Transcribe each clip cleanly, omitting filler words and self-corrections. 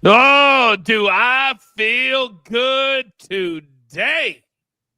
Oh, do I feel good today?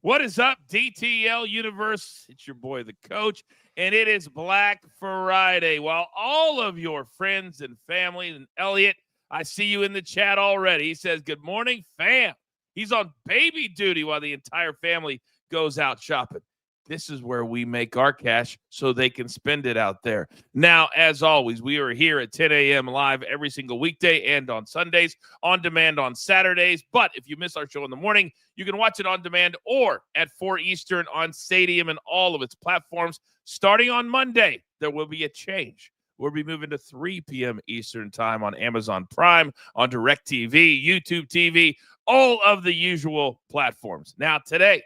What is up, DTL Universe? It's your boy, the coach, and it is Black Friday. While all of your friends and family, and Elliot, I see you in the chat already. He says, good morning, fam. He's on baby duty while the entire family goes out shopping. This is where we make our cash so they can spend it out there. Now, as always, we are here at 10 a.m. live every single weekday and on Sundays, on demand on Saturdays. But if you miss our show in the morning, you can watch it on demand or at 4 Eastern on Stadium and all of its platforms. Starting on Monday, there will be a change. We'll be moving to 3 p.m. Eastern time on Amazon Prime, on DirecTV, YouTube TV, all of the usual platforms. Now, today,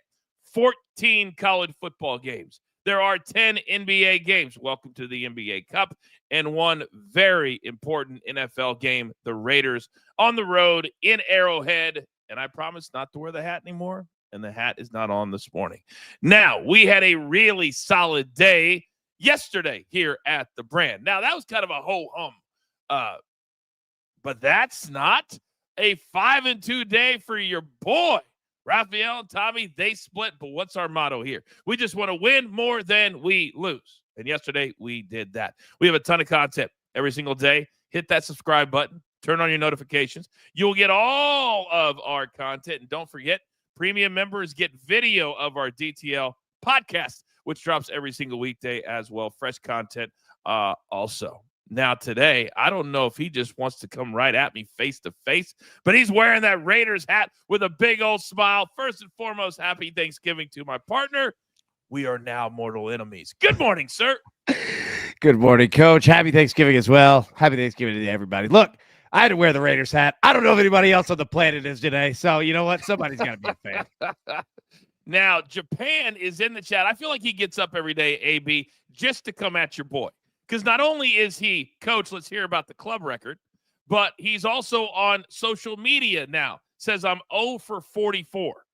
14 college football games. There are 10 NBA games. Welcome to the NBA Cup. And one very important NFL game, the Raiders on the road in Arrowhead. And I promise not to wear the hat anymore. And the hat is not on this morning. Now, we had a really solid day yesterday here at the Brand. Now, that was kind of a ho-hum. But that's not a 5-2 day for your boy. Raphael and Tommy, they split, but what's our motto here? We just want to win more than we lose. And yesterday, we did that. We have a ton of content every single day. Hit that subscribe button. Turn on your notifications. You'll get all of our content. And don't forget, premium members get video of our DTL podcast, which drops every single weekday as well. Fresh content also. Now, today, I don't know if he just wants to come right at me face to face, but he's wearing that Raiders hat with a big old smile. First and foremost, happy Thanksgiving to my partner. We are now mortal enemies. Good morning, sir. Good morning, Coach. Happy Thanksgiving as well. Happy Thanksgiving to everybody. Look, I had to wear the Raiders hat. I don't know if anybody else on the planet is today, so you know what? Somebody's got to be a fan. Now, Japan is in the chat. I feel like he gets up every day, AB, just to come at your boy. Because not only is he, Coach, let's hear about the club record, but he's also on social media now. Says I'm 0 for 44.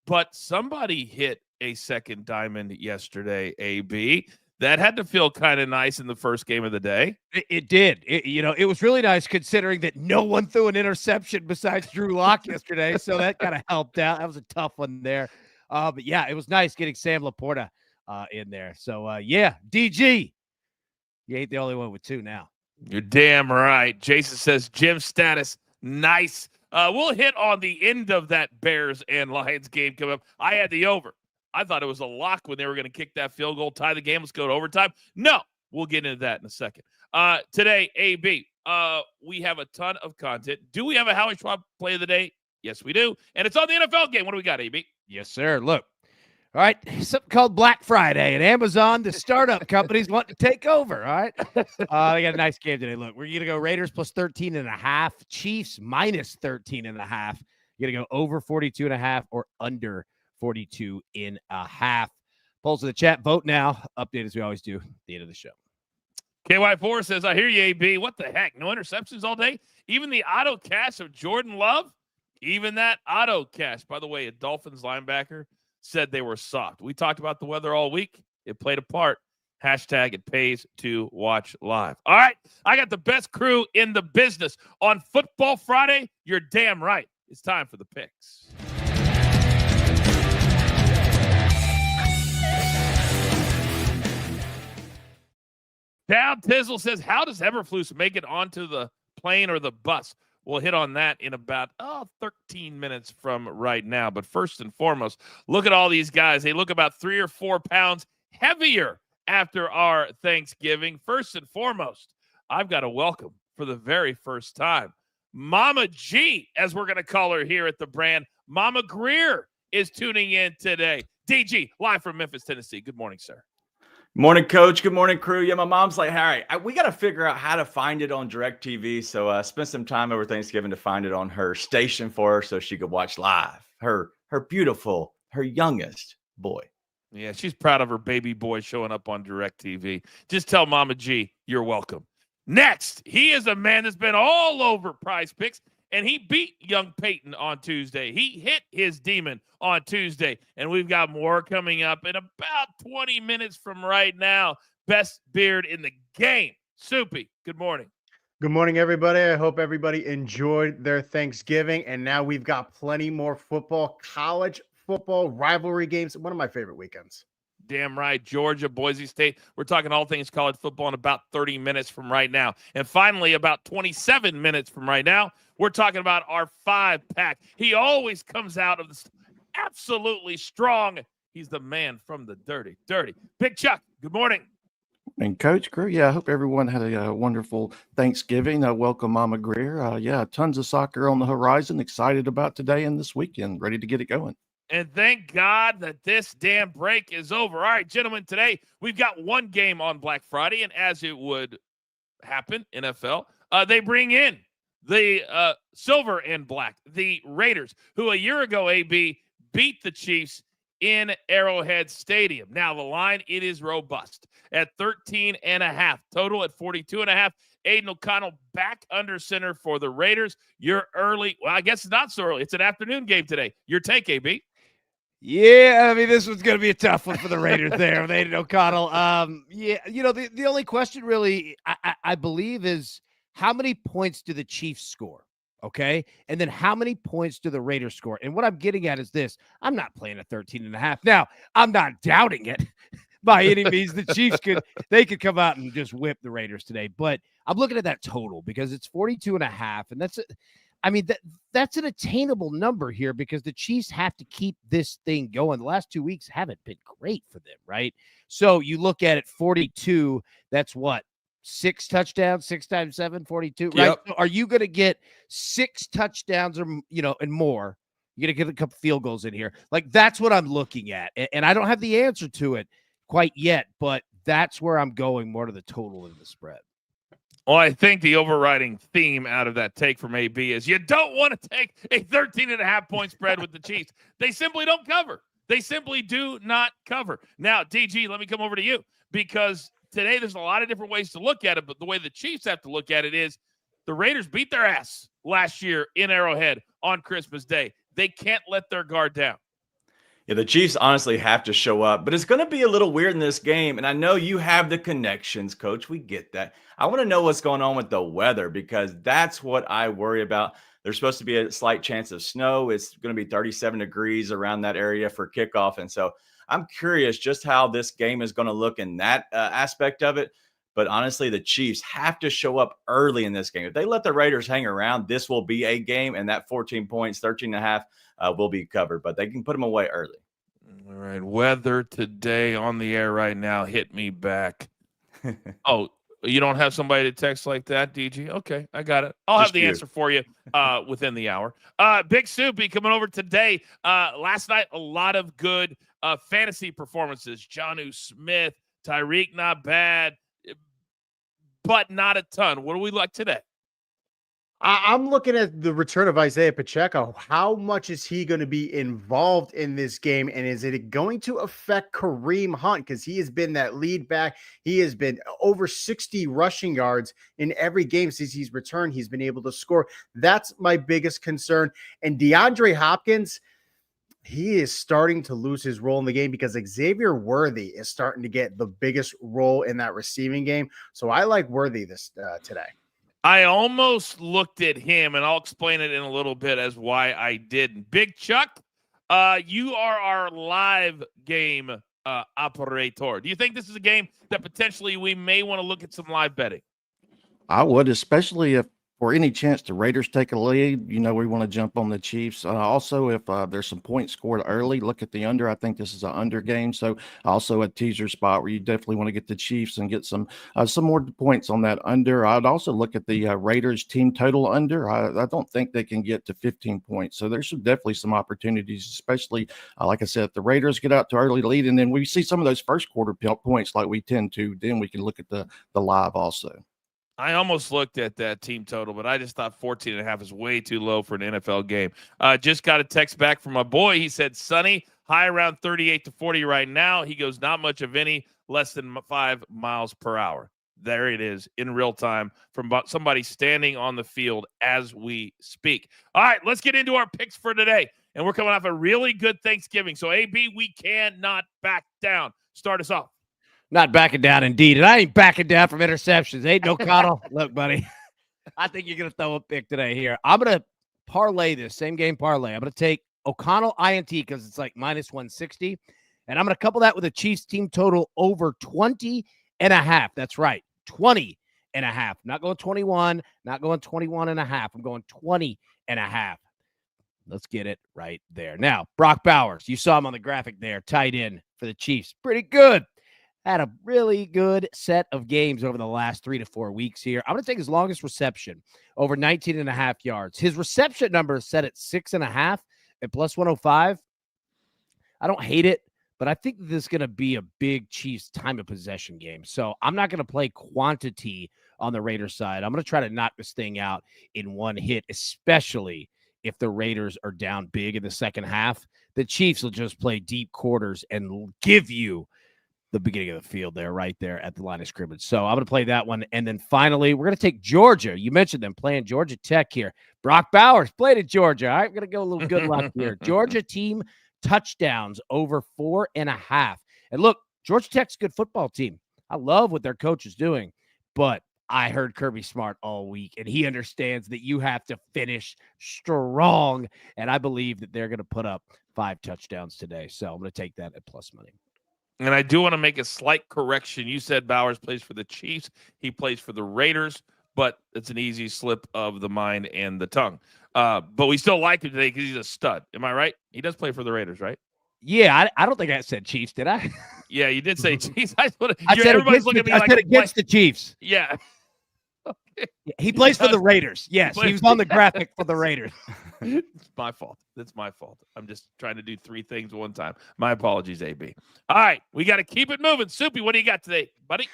But somebody hit a second diamond yesterday, AB. That had to feel kind of nice in the first game of the day. It did. It was really nice considering that no one threw an interception besides Drew Lock yesterday. So that kind of helped out. That was a tough one there. But yeah, it was nice getting Sam Laporta in there. So yeah, DG. You ain't the only one with 2 now. You're damn right. Jason says gym status. Nice. We'll hit on the end of that Bears and Lions game coming up. I had the over. I thought it was a lock when they were going to kick that field goal, tie the game. Let's go to overtime. No, we'll get into that in a second. Today, AB, we have a ton of content. Do we have a Howie Schwab play of the day? Yes, we do. And it's on the NFL game. What do we got, AB? Yes, sir. Look. All right, something called Black Friday, and Amazon, the startup companies, want to take over, all right? They got a nice game today. Look, we're going to go Raiders plus 13.5, Chiefs minus 13.5. You're going to go over 42.5 or under 42.5. Polls in the chat. Vote now. Update as we always do at the end of the show. KY4 says, I hear you, AB. What the heck? No interceptions all day? Even the auto cash of Jordan Love? Even that auto cash. By the way, a Dolphins linebacker said they were soft. We talked about the weather all week. It played a part. Hashtag it pays to watch live. All right. I got the best crew in the business. On Football Friday, you're damn right. It's time for the picks. Down Tizzle says, how does Eberflus make it onto the plane or the bus? We'll hit on that in about 13 minutes from right now. But first and foremost, look at all these guys. They look about 3 or 4 pounds heavier after our Thanksgiving. First and foremost, I've got to welcome for the very first time Mama G, as we're going to call her here at the Brand. Mama Greer is tuning in today. DG, live from Memphis, Tennessee. Good morning, sir. Morning, Coach. Good morning, crew. Yeah, my mom's like, all right, we got to figure out how to find it on DirecTV. So spent some time over Thanksgiving to find it on her station for her so she could watch live. Her beautiful, her youngest boy. Yeah, she's proud of her baby boy showing up on DirecTV. Just tell Mama G you're welcome. Next, he is a man that's been all over Prize Picks, and he beat young Peyton on Tuesday. He hit his demon on Tuesday, and we've got more coming up in about 20 minutes from right now. Best beard in the game. Soupy, good morning. Good morning, everybody. I hope everybody enjoyed their Thanksgiving. And now we've got plenty more football, college football, rivalry games. One of my favorite weekends. Damn right. Georgia, Boise State. We're talking all things college football in about 30 minutes from right now. And finally, about 27 minutes from right now, we're talking about our 5-pack. He always comes out of this absolutely strong. He's the man from the dirty. Big Chuck, good morning. And Coach Crew, I hope everyone had a wonderful Thanksgiving. Welcome, Mama Greer. Tons of soccer on the horizon. Excited about today and this weekend. Ready to get it going. And thank God that this damn break is over. All right, gentlemen, today we've got one game on Black Friday, and as it would happen, NFL, they bring in the silver and black, the Raiders, who a year ago, AB, beat the Chiefs in Arrowhead Stadium. Now, the line, it is robust at 13.5. Total at 42.5. Aiden O'Connell back under center for the Raiders. You're early. Well, I guess it's not so early. It's an afternoon game today. Your take, AB? Yeah, I mean, this one's going to be a tough one for the Raiders there with Aiden O'Connell. The only question really, I believe, is how many points do the Chiefs score? Okay. And then how many points do the Raiders score? And what I'm getting at is this. I'm not playing a 13.5. Now, I'm not doubting it by any means. The Chiefs could come out and just whip the Raiders today. But I'm looking at that total because it's 42.5. And that's an attainable number here because the Chiefs have to keep this thing going. The last 2 weeks haven't been great for them, right? So you look at it, 42, that's what? 6 touchdowns, 6 times 7, 42, right? Yep. So are you going to get 6 touchdowns or, and more? You're going to get a couple field goals in here. Like, that's what I'm looking at. And I don't have the answer to it quite yet, but that's where I'm going more to the total and the spread. Well, I think the overriding theme out of that take from AB is you don't want to take a 13.5 point spread with the Chiefs. They simply don't cover. They simply do not cover. Now, DG, let me come over to you because today there's a lot of different ways to look at it, but the way the Chiefs have to look at it is the Raiders beat their ass last year in Arrowhead on Christmas Day. They can't let their guard down. Yeah, the Chiefs honestly have to show up, but it's going to be a little weird in this game. And I know you have the connections, Coach. We get that. I want to know what's going on with the weather because that's what I worry about. There's supposed to be a slight chance of snow. It's going to be 37 degrees around that area for kickoff. And so I'm curious just how this game is going to look in that aspect of it. But honestly, the Chiefs have to show up early in this game. If they let the Raiders hang around, this will be a game, and that 14 points, 13.5 will be covered. But they can put them away early. All right, weather today on the air right now. Hit me back. Oh, you don't have somebody to text like that, DG? Okay, I got it. I'll have the answer for you within the hour. Big Soupy coming over today. Last night, a lot of good fantasy performances. Jonnu Smith, Tyreek, not bad, but not a ton. What do we like today? I'm looking at the return of Isaiah Pacheco. How much is he going to be involved in this game? And is it going to affect Kareem Hunt? Because he has been that lead back. He has been over 60 rushing yards in every game since he's returned. He's been able to score. That's my biggest concern. And DeAndre Hopkins, he is starting to lose his role in the game because Xavier Worthy is starting to get the biggest role in that receiving game. So I like Worthy this today. I almost looked at him, and I'll explain it in a little bit as why I didn't. Big Chuck, you are our live game operator. Do you think this is a game that potentially we may want to look at some live betting? I would, especially if for any chance the Raiders take a lead, we want to jump on the Chiefs. Also, if there's some points scored early, look at the under. I think this is an under game. So also a teaser spot where you definitely want to get the Chiefs and get some more points on that under. I'd also look at the Raiders team total under. I don't think they can get to 15 points. So there's definitely some opportunities, especially, like I said, if the Raiders get out to early lead and then we see some of those first quarter points like we tend to, then we can look at the live also. I almost looked at that team total, but I just thought 14.5 is way too low for an NFL game. Just got a text back from my boy. He said, sunny, high around 38 to 40 right now. He goes, not much of any, less than 5 miles per hour. There it is in real time from somebody standing on the field as we speak. All right, let's get into our picks for today. And we're coming off a really good Thanksgiving. So, AB, we cannot back down. Start us off. Not backing down, indeed. And I ain't backing down from interceptions. Ain't no O'Connell. Look, buddy, I think you're going to throw a pick today here. I'm going to parlay this, same game parlay. I'm going to take O'Connell INT because it's like minus 160. And I'm going to couple that with a Chiefs team total over 20.5. That's right, 20.5. Not going 21, not going 21.5. I'm going 20.5. Let's get it right there. Now, Brock Bowers, you saw him on the graphic there, tight end for the Chiefs. Pretty good. Had a really good set of games over the last 3 to 4 weeks here. I'm going to take his longest reception, over 19.5 yards. His reception number is set at 6.5 at plus 105. I don't hate it, but I think this is going to be a big Chiefs time of possession game. So I'm not going to play quantity on the Raiders side. I'm going to try to knock this thing out in one hit, especially if the Raiders are down big in the second half. The Chiefs will just play deep quarters and give you the beginning of the field there, right there at the line of scrimmage. So I'm going to play that one. And then finally, we're going to take Georgia. You mentioned them playing Georgia Tech here. Brock Bowers played at Georgia. All right, we're going to go a little good luck here. Georgia team touchdowns over 4.5. And look, Georgia Tech's a good football team. I love what their coach is doing, but I heard Kirby Smart all week, and he understands that you have to finish strong, and I believe that they're going to put up 5 touchdowns today. So I'm going to take that at plus money. And I do want to make a slight correction. You said Bowers plays for the Chiefs. He plays for the Raiders, but it's an easy slip of the mind and the tongue. But we still like him today because he's a stud. Am I right? He does play for the Raiders, right? Yeah, I don't think I said Chiefs, did I? Yeah, you did say Chiefs. I said against the Chiefs. Yeah. Yeah, he plays for the Raiders. Yes, he was on the graphic for the Raiders. It's my fault. It's my fault. I'm just trying to do 3 things one time. My apologies, AB. All right, we got to keep it moving. Soupy, what do you got today, buddy?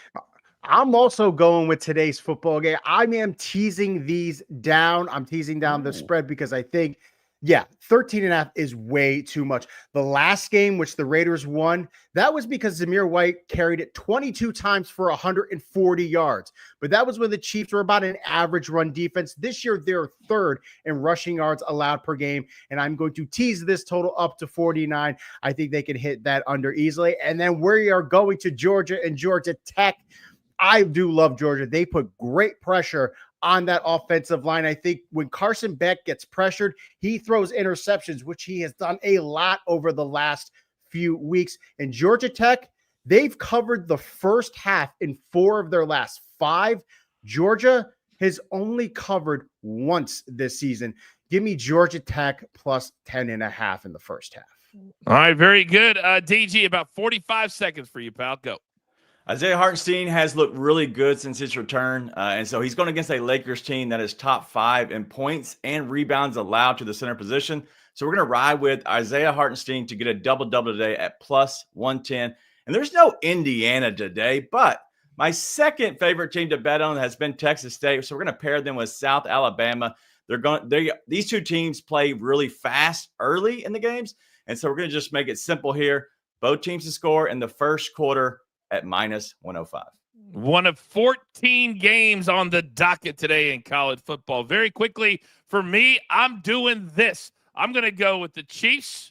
I'm also going with today's football game. I am teasing these down. I'm teasing down the spread because I think, 13.5 is way too much. The last game, which the Raiders won, that was because Zamir White carried it 22 times for 140 yards. But that was when the Chiefs were about an average run defense. This year, they're third in rushing yards allowed per game. And I'm going to tease this total up to 49. I think they can hit that under easily. And then we are going to Georgia and Georgia Tech. I do love Georgia. They put great pressure on that offensive line. I think when Carson Beck gets pressured, he throws interceptions, which he has done a lot over the last few weeks. And Georgia Tech, they've covered the first half in 4 of their last 5. Georgia has only covered once this season. Give me Georgia Tech plus 10.5 in the first half. All right, very good. DG, about 45 seconds for you, pal. Go. Isaiah Hartenstein has looked really good since his return, and so he's going against a Lakers team that is top 5 in points and rebounds allowed to the center position. So we're going to ride with Isaiah Hartenstein to get a double-double today at plus 110. And there's no Indiana today, but my second favorite team to bet on has been Texas State. So we're going to pair them with South Alabama. These 2 teams play really fast early in the games, and so we're going to just make it simple here. Both teams to score in the first quarter at minus 105. One of 14 games on the docket today in college football. Very quickly, for me, I'm doing this. I'm going to go with the Chiefs.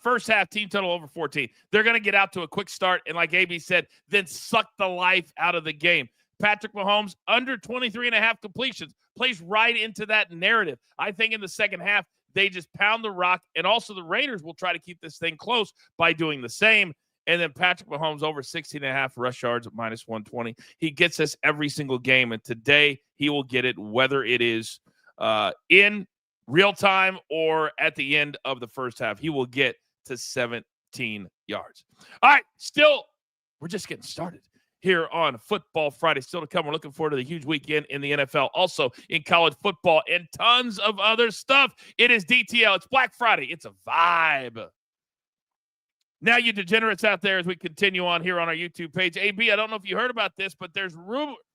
First half team total over 14. They're going to get out to a quick start, and like AB said, then suck the life out of the game. Patrick Mahomes, under 23.5 completions, plays right into that narrative. I think in the second half, they just pound the rock, and also the Raiders will try to keep this thing close by doing the same. And then Patrick Mahomes over 16.5 rush yards at minus 120. He gets this every single game, and today he will get it whether it is in real time or at the end of the first half. He will get to 17 yards. All right, still, we're just getting started here on Football Friday. Still to come, we're looking forward to the huge weekend in the NFL, also in college football, and tons of other stuff. It is DTL. It's Black Friday. It's a vibe. Now, you degenerates out there, as we continue on here on our YouTube page. AB, I don't know if you heard about this, but there's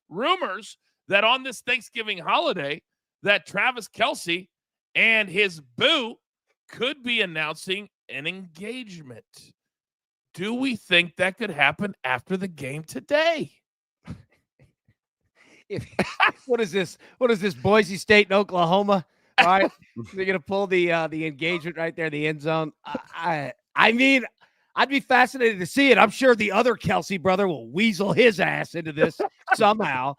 rumors that on this Thanksgiving holiday that Travis Kelce and his boo could be announcing an engagement. Do we think that could happen after the game today? What is this? What is this, Boise State and Oklahoma? All right, they're going to pull the engagement right there in the end zone. I mean, I'd be fascinated to see it. I'm sure the other Kelce brother will weasel his ass into this somehow.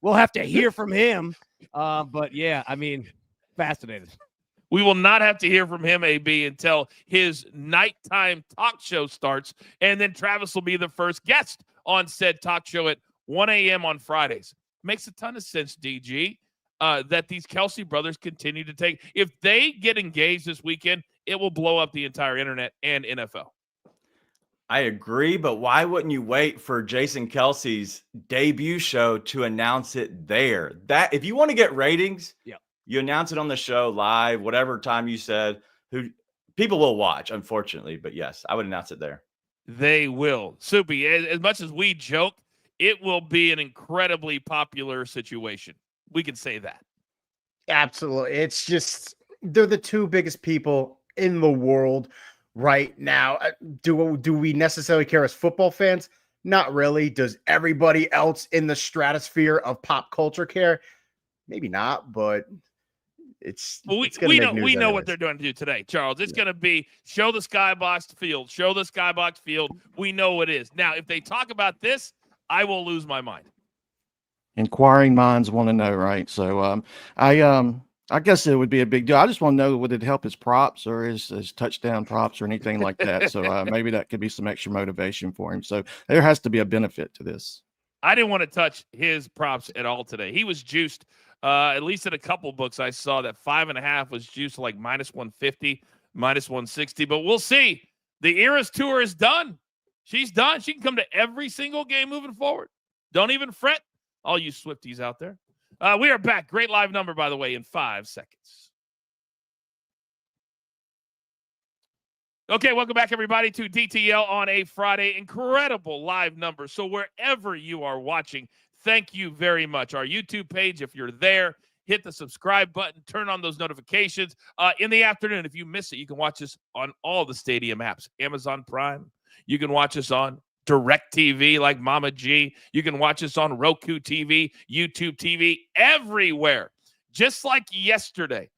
we'll have to hear from him. But yeah, I mean, fascinating. We will not have to hear from him, AB, until his nighttime talk show starts. And then Travis will be the first guest on said talk show at 1 a.m. on Fridays. Makes a ton of sense, DG, that these Kelce brothers continue to take. If they get engaged this weekend, it will blow up the entire internet and NFL. I agree, but why wouldn't you wait for Jason Kelce's debut show to announce it there? That if you want to get ratings, you announce it on the show live, whatever time you said. Who people will watch, unfortunately, but yes, I would announce it there. They will. Soupy, as much as we joke, it will be an incredibly popular situation. We can say that. Absolutely. It's just they're the two biggest people in the world right now. Do we necessarily care as football fans? Not really. Does everybody else in the stratosphere of pop culture care? Maybe not, but we know what they're going to do today, Charles. It's going to be show the skybox field, show the skybox field. We know it is. Now, if they talk about this, I will lose my mind. Inquiring minds want to know, right? So I guess it would be a big deal. I just want to know, would it help his props or his touchdown props or anything like that? So maybe that could be some extra motivation for him. So there has to be a benefit to this. I didn't want to touch his props at all today. He was juiced. At least in a couple books I saw that 5.5 was juiced to like -150, -160. But we'll see. The Eras Tour is done. She's done. She can come to every single game moving forward. Don't even fret, all you Swifties out there. We are back. Great live number, by the way, in 5 seconds. Okay, welcome back, everybody, to DTL on a Friday. Incredible live number. So wherever you are watching, thank you very much. Our YouTube page, if you're there, hit the subscribe button, turn on those notifications. In the afternoon, if you miss it, you can watch us on all the Stadium apps. Amazon Prime. You can watch us on DirecTV like Mama G. You can watch us on Roku TV, YouTube TV, everywhere. Just like yesterday,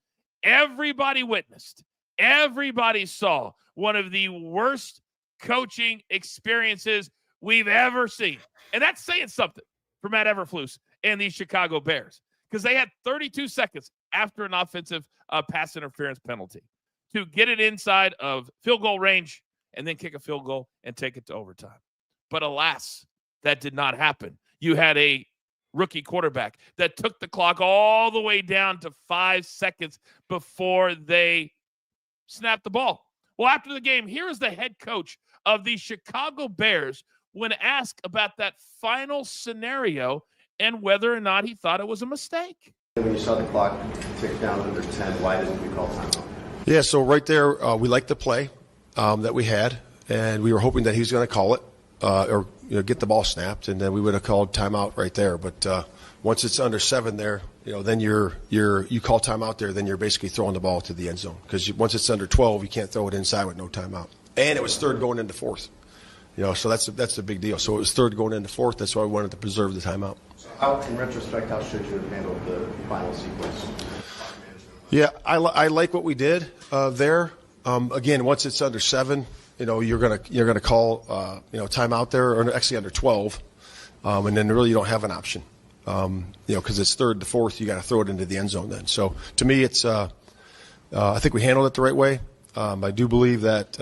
everybody witnessed, everybody saw one of the worst coaching experiences we've ever seen. And that's saying something for Matt Eberflus and the Chicago Bears, because they had 32 seconds after an offensive pass interference penalty to get it inside of field goal range and then kick a field goal and take it to overtime. But alas, that did not happen. You had a rookie quarterback that took the clock all the way down to 5 seconds before they snapped the ball. Well, after the game, here is the head coach of the Chicago Bears when asked about that final scenario and whether or not he thought it was a mistake. When you saw the clock tick down under 10, why didn't you call timeout? Yeah, so right there, we liked the play that we had, and we were hoping that he was going to call it or get the ball snapped, and then we would have called timeout right there. But once it's under 7 there, then you call timeout there, then you're basically throwing the ball to the end zone, because once it's under 12, you can't throw it inside with no timeout. And it was third going into fourth. So that's a big deal. So it was third going into fourth. That's why we wanted to preserve the timeout. So in retrospect, how should you have handled the final sequence? Yeah, I like what we did there. Again, once it's under 7, you're gonna call timeout there, or actually under 12, and then really you don't have an option. Because it's third to fourth, you got to throw it into the end zone then. So to me, it's I think we handled it the right way. I do believe that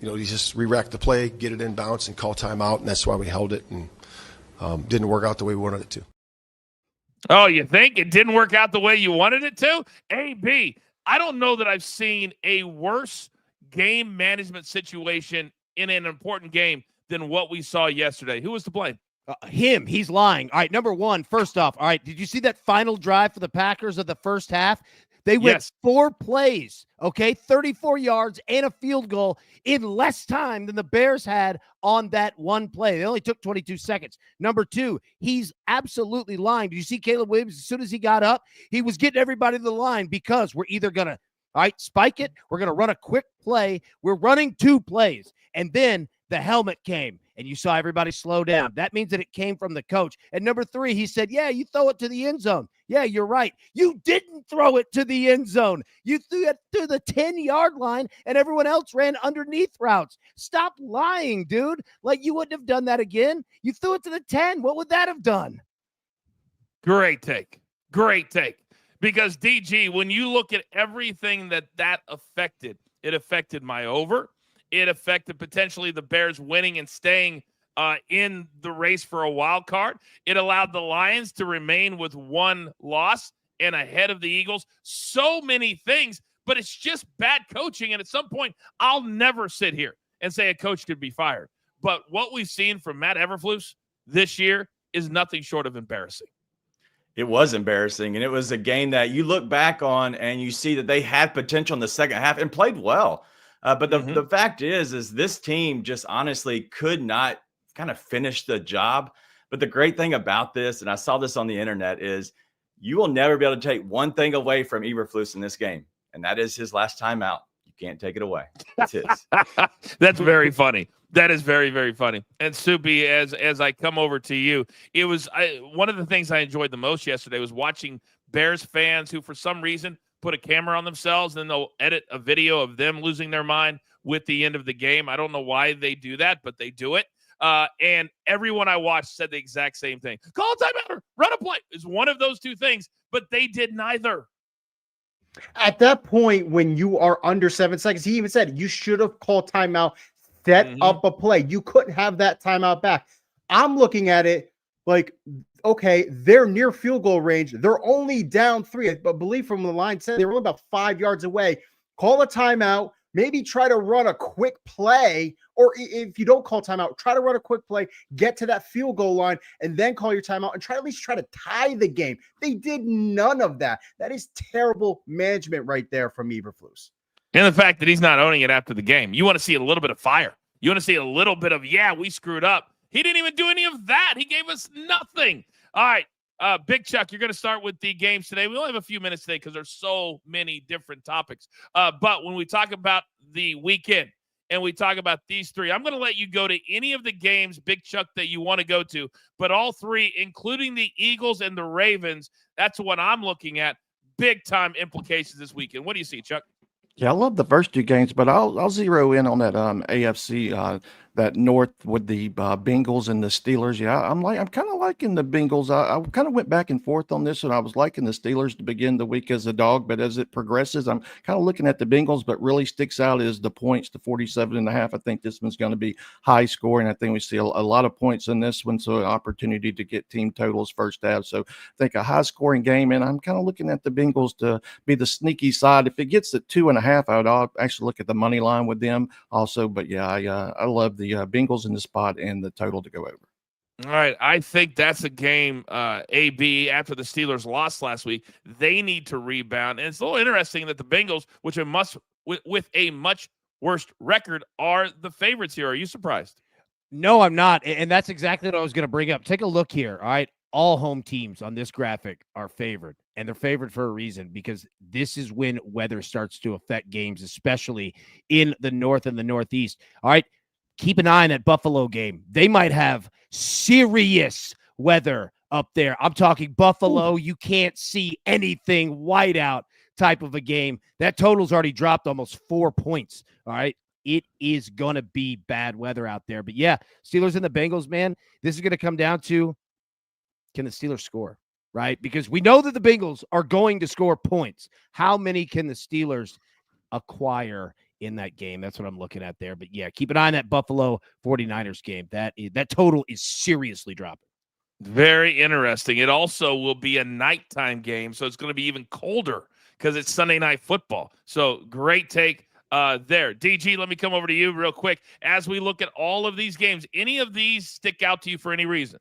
you just re-rack the play, get it in bounce, and call timeout, and that's why we held it, and didn't work out the way we wanted it to. Oh, you think it didn't work out the way you wanted it to? AB, I don't know that I've seen a worse game management situation in an important game than what we saw yesterday. Who was to blame? Him. He's lying. All right, number one, first off, all right, did you see that final drive for the Packers of the first half? They went 4 plays, okay, 34 yards and a field goal in less time than the Bears had on that one play. They only took 22 seconds. Number 2, he's absolutely lying. Did you see Caleb Williams? As soon as he got up, he was getting everybody to the line, because we're either going to, all right, spike it, we're going to run a quick play. We're running 2 plays, and then the helmet came, and you saw everybody slow down. That means that it came from the coach. And number 3, he said, yeah, you throw it to the end zone. Yeah, you're right. You didn't throw it to the end zone. You threw it to the 10-yard line, and everyone else ran underneath routes. Stop lying, dude. Like, you wouldn't have done that again. You threw it to the 10. What would that have done? Great take. Great take. Because, DG, when you look at everything that affected, it affected my over. It affected potentially the Bears winning and staying in the race for a wild card. It allowed the Lions to remain with one loss and ahead of the Eagles. So many things, but it's just bad coaching. And at some point, I'll never sit here and say a coach could be fired. But what we've seen from Matt Eberflus this year is nothing short of embarrassing. It was embarrassing, and it was a game that you look back on and you see that they had potential in the second half and played well. But the fact is this team just honestly could not kind of finish the job. But the great thing about this, and I saw this on the internet, is you will never be able to take one thing away from Eberflus in this game, and that is his last timeout. You can't take it away. It's his. That's very funny. That is very, very funny. And Soupy, as I come over to you, it was one of the things I enjoyed the most yesterday was watching Bears fans who, for some reason, put a camera on themselves and they'll edit a video of them losing their mind with the end of the game. I don't know why they do that, but they do it. And everyone I watched said the exact same thing. Call a timeout or run a play is one of those two things, but they did neither. At that point, when you are under 7 seconds, he even said you should have called timeout, set up a play. You couldn't have that timeout back. I'm looking at it like, okay, they're near field goal range. They're only down 3. I believe from the line said they were only about 5 yards away. Call a timeout. Maybe try to run a quick play, or if you don't call timeout, try to run a quick play, get to that field goal line, and then call your timeout and try to tie the game. They did none of that. That is terrible management right there from Eberflus. And the fact that he's not owning it after the game. You want to see a little bit of fire. You want to see a little bit of, yeah, we screwed up. He didn't even do any of that. He gave us nothing. All right. Big Chuck, you're going to start with the games today. We only have a few minutes today because there's so many different topics. But when we talk about the weekend and we talk about these three, I'm going to let you go to any of the games, Big Chuck, that you want to go to. But all three, including the Eagles and the Ravens, that's what I'm looking at. Big-time implications this weekend. What do you see, Chuck? Yeah, I love the first two games, but I'll zero in on that AFC that North with the Bengals and the Steelers. Yeah, I'm kind of liking the Bengals. I kind of went back and forth on this, and I was liking the Steelers to begin the week as a dog, but as it progresses, I'm kind of looking at the Bengals. But really sticks out is the points, the 47.5. I think this one's going to be high scoring. I think we see a lot of points in this one, so an opportunity to get team totals first half. So I think a high scoring game, and I'm kind of looking at the Bengals to be the sneaky side. If it gets at 2.5, I'll actually look at the money line with them also. But yeah, I love the Bengals in the spot and the total to go over. All right. I think that's a game, AB, after the Steelers lost last week. They need to rebound. And it's a little interesting that the Bengals, which are with a much worse record, are the favorites here. Are you surprised? No, I'm not. And that's exactly what I was going to bring up. Take a look here. All right. All home teams on this graphic are favored, and they're favored for a reason, because this is when weather starts to affect games, especially in the North and the Northeast. All right. Keep an eye on that Buffalo game. They might have serious weather up there. I'm talking Buffalo. Ooh. You can't see anything, whiteout type of a game. That total's already dropped almost 4 points. All right. It is going to be bad weather out there. But yeah, Steelers and the Bengals, man, this is going to come down to, can the Steelers score, right? Because we know that the Bengals are going to score points. How many can the Steelers acquire in that game? That's what I'm looking at there. But yeah, keep an eye on that Buffalo 49ers game. That total is seriously dropping. Very interesting. It also will be a nighttime game, so it's going to be even colder because it's Sunday Night Football. So great take there. DG, let me come over to you real quick. As we look at all of these games, any of these stick out to you for any reason?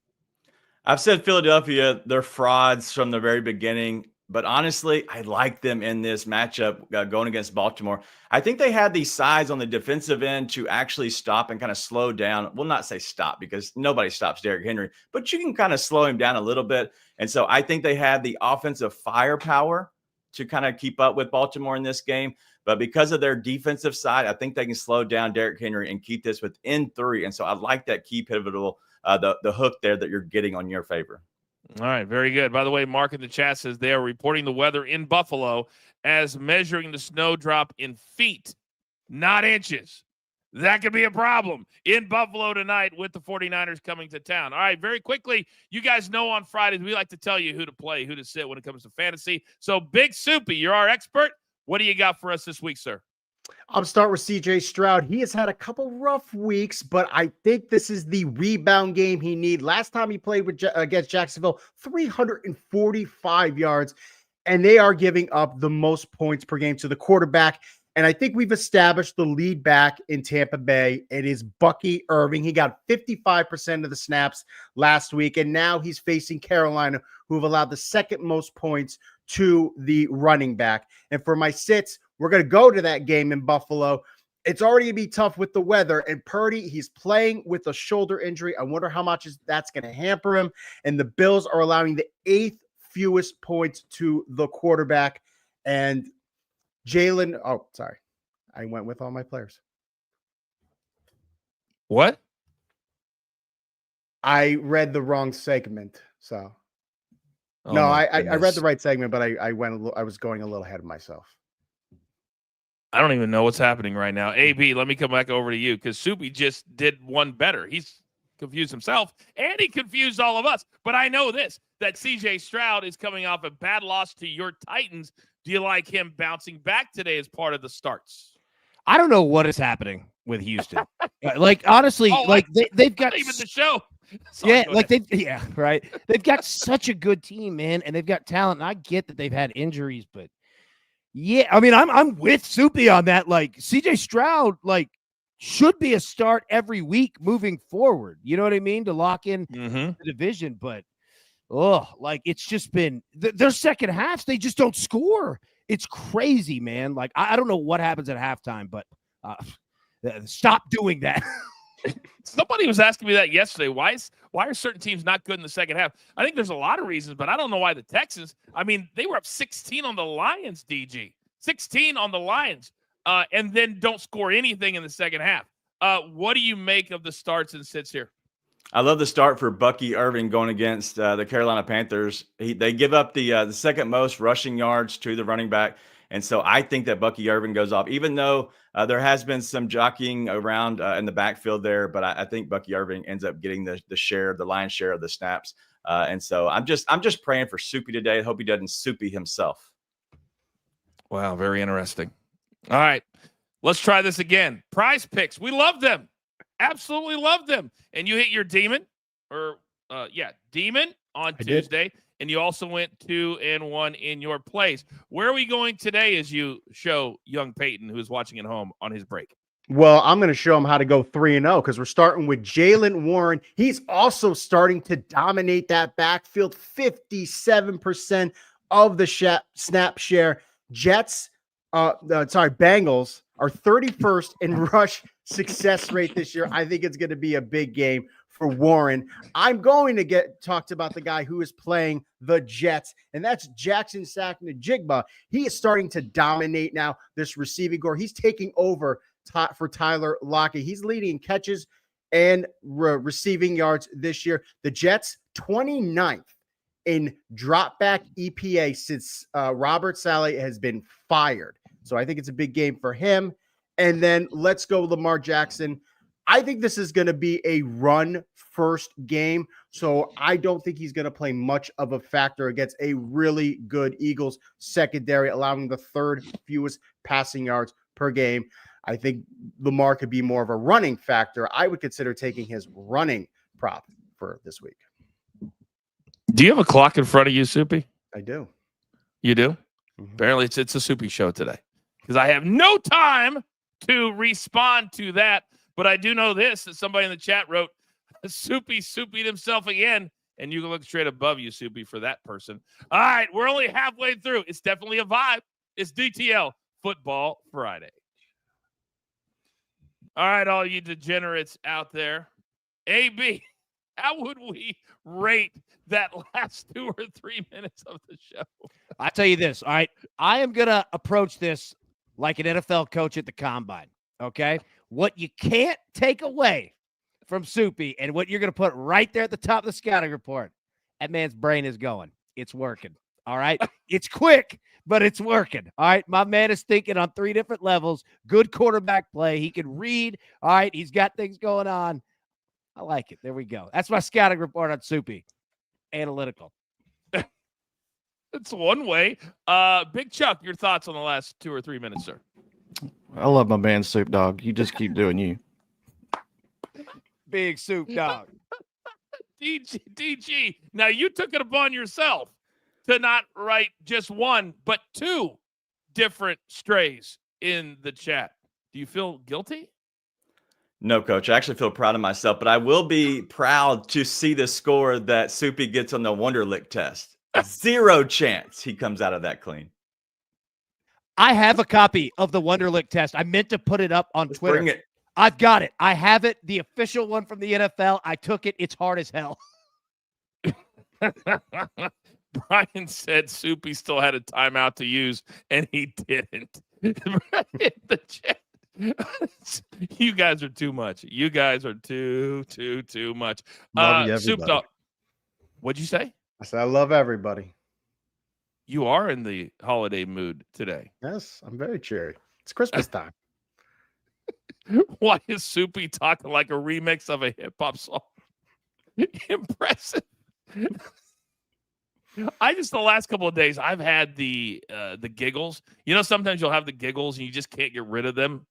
I've said Philadelphia, they're frauds from the very beginning. But honestly, I like them in this matchup going against Baltimore. I think they had the size on the defensive end to actually stop and kind of slow down. Well, not say stop, because nobody stops Derrick Henry, but you can kind of slow him down a little bit. And so I think they had the offensive firepower to kind of keep up with Baltimore in this game. But because of their defensive side, I think they can slow down Derrick Henry and keep this within 3. And so I like that key pivotal, the hook there that you're getting on your favor. All right, very good. By the way, Mark in the chat says they are reporting the weather in Buffalo as measuring the snowdrop in feet, not inches. that could be a problem in Buffalo tonight with the 49ers coming to town. All right, very quickly, you guys know on Fridays we like to tell you who to play, who to sit when it comes to fantasy. So, Big Soupy, you're our expert. What do you got for us this week, sir? I'll start with CJ Stroud. He has had a couple rough weeks, but I think this is the rebound game he needs. Last time he played against Jacksonville, 345 yards, and they are giving up the most points per game to the quarterback. And I think we've established the lead back in Tampa Bay. It is Bucky Irving. He got 55% of the snaps last week, and now he's facing Carolina, who have allowed the second most points to the running back. And for my sits, we're going to go to that game in Buffalo. It's already going to be tough with the weather. And Purdy, he's playing with a shoulder injury. I wonder how much that's going to hamper him. And the Bills are allowing the 8th fewest points to the quarterback. And Jalen, I went with all my players. What? I read the wrong segment. So, Oh, no, I read the right segment, but I was going a little ahead of myself. I don't even know what's happening right now. AB, let me come back over to you because Soupy just did one better. He's confused himself, and he confused all of us. But I know this, that C.J. Stroud is coming off a bad loss to your Titans. Do you like him bouncing back today as part of the starts? I don't know what is happening with Houston. Honestly, they've got not even the show. Right. They've got such a good team, man, and they've got talent. And I get that they've had injuries, but yeah, I mean, I'm with Soupy on that. Like CJ Stroud, should be a start every week moving forward. You know what I mean? To lock in the division, but it's just been their second halves. They just don't score. It's crazy, man. I don't know what happens at halftime, but stop doing that. Somebody was asking me that yesterday. Why are certain teams not good in the second half? I think there's a lot of reasons, but I don't know why the Texans. I mean, they were up 16 on the Lions, DG. 16 on the Lions, and then don't score anything in the second half. What do you make of the starts and sits here? I love the start for Bucky Irving going against the Carolina Panthers. They give up the second most rushing yards to the running back. And so I think that Bucky Irving goes off, even though there has been some jockeying around in the backfield there. But I think Bucky Irving ends up getting the lion's share of the snaps. And so I'm just praying for Soupy today. I hope he doesn't Soupy himself. Wow, very interesting. All right, let's try this again. Prize picks. We love them. Absolutely love them. And you hit your demon on Tuesday. And you also went 2-1 in your plays. Where are we going today as you show young Peyton, who's watching at home, on his break? Well, I'm going to show him how to go 3-0 because we're starting with Jalen Warren. He's also starting to dominate that backfield, 57% of the snap share. Bengals are 31st in rush success rate this year. I think it's going to be a big game for Warren. I'm going to talked about the guy who is playing the Jets, and that's Jackson Sack-Njigba. He is starting to dominate now this receiving core. He's taking over for Tyler Lockett. He's leading catches and receiving yards this year. The Jets, 29th in drop back EPA since Robert Saleh has been fired. So I think it's a big game for him. And then let's go Lamar Jackson. I think this is going to be a run-first game, so I don't think he's going to play much of a factor against a really good Eagles secondary, allowing the third fewest passing yards per game. I think Lamar could be more of a running factor. I would consider taking his running prop for this week. Do you have a clock in front of you, Soupy? I do. You do? Mm-hmm. Apparently it's a Soupy show today because I have no time to respond to that. But I do know this, that somebody in the chat wrote, Soupy'd himself again, and you can look straight above you, Soupy, for that person. All right, we're only halfway through. It's definitely a vibe. It's DTL Football Friday. All right, all you degenerates out there. AB, how would we rate that last 2 or 3 minutes of the show? I'll tell you this, all right? I am going to approach this like an NFL coach at the combine, okay? What you can't take away from Soupy and what you're going to put right there at the top of the scouting report, that man's brain is going. It's working. All right. It's quick, but it's working. All right. My man is thinking on 3 different levels. Good quarterback play. He can read. All right. He's got things going on. I like it. There we go. That's my scouting report on Soupy. Analytical. It's one way. Big Chuck, your thoughts on the last 2 or 3 minutes, sir? I love my man Soup Dog. You just keep doing you. Big Soup Dog. DG. Now, you took it upon yourself to not write just 1, but 2 different strays in the chat. Do you feel guilty? No, Coach. I actually feel proud of myself, but I will be proud to see the score that Soupy gets on the Wonderlick test. 0 chance he comes out of that clean. I have a copy of the Wonderlick test. I meant to put it up on Twitter. Bring it. I've got it. I have it. The official one from the NFL. I took it. It's hard as hell. Brian said Soupy still had a timeout to use, and he didn't. The chat. You guys are too much. You guys are too much. Love you, Soup everybody. Dog. What'd you say? I said I love everybody. You are in the holiday mood today. Yes, I'm very cheery. It's Christmas time. Why is Soupy talking like a remix of a hip hop song? Impressive. The last couple of days, I've had the giggles. You know, sometimes you'll have the giggles and you just can't get rid of them.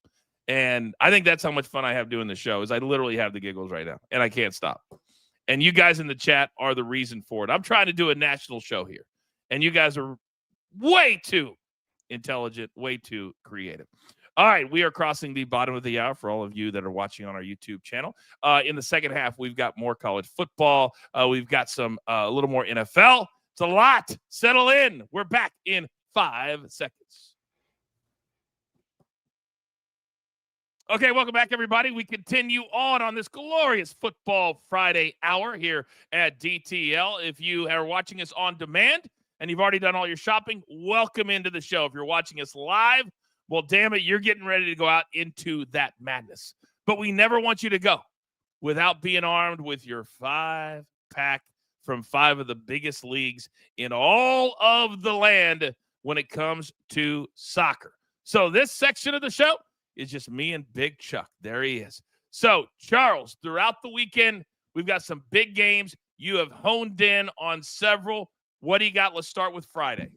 And I think that's how much fun I have doing the show is I literally have the giggles right now and I can't stop. And you guys in the chat are the reason for it. I'm trying to do a national show here. And you guys are way too intelligent, way too creative. All right, we are crossing the bottom of the hour for all of you that are watching on our YouTube channel. In the second half, we've got more college football. We've got some a little more NFL. It's a lot. Settle in. We're back in 5 seconds. Okay, welcome back, everybody. We continue on this glorious Football Friday hour here at DTL. If you are watching us on demand and you've already done all your shopping, welcome into the show. If you're watching us live, well, damn it, you're getting ready to go out into that madness. But we never want you to go without being armed with your 5-pack from 5 of the biggest leagues in all of the land when it comes to soccer. So this section of the show is just me and Big Chuck. There he is. So, Charles, throughout the weekend, we've got some big games. You have honed in on several. What do you got? Let's start with Friday.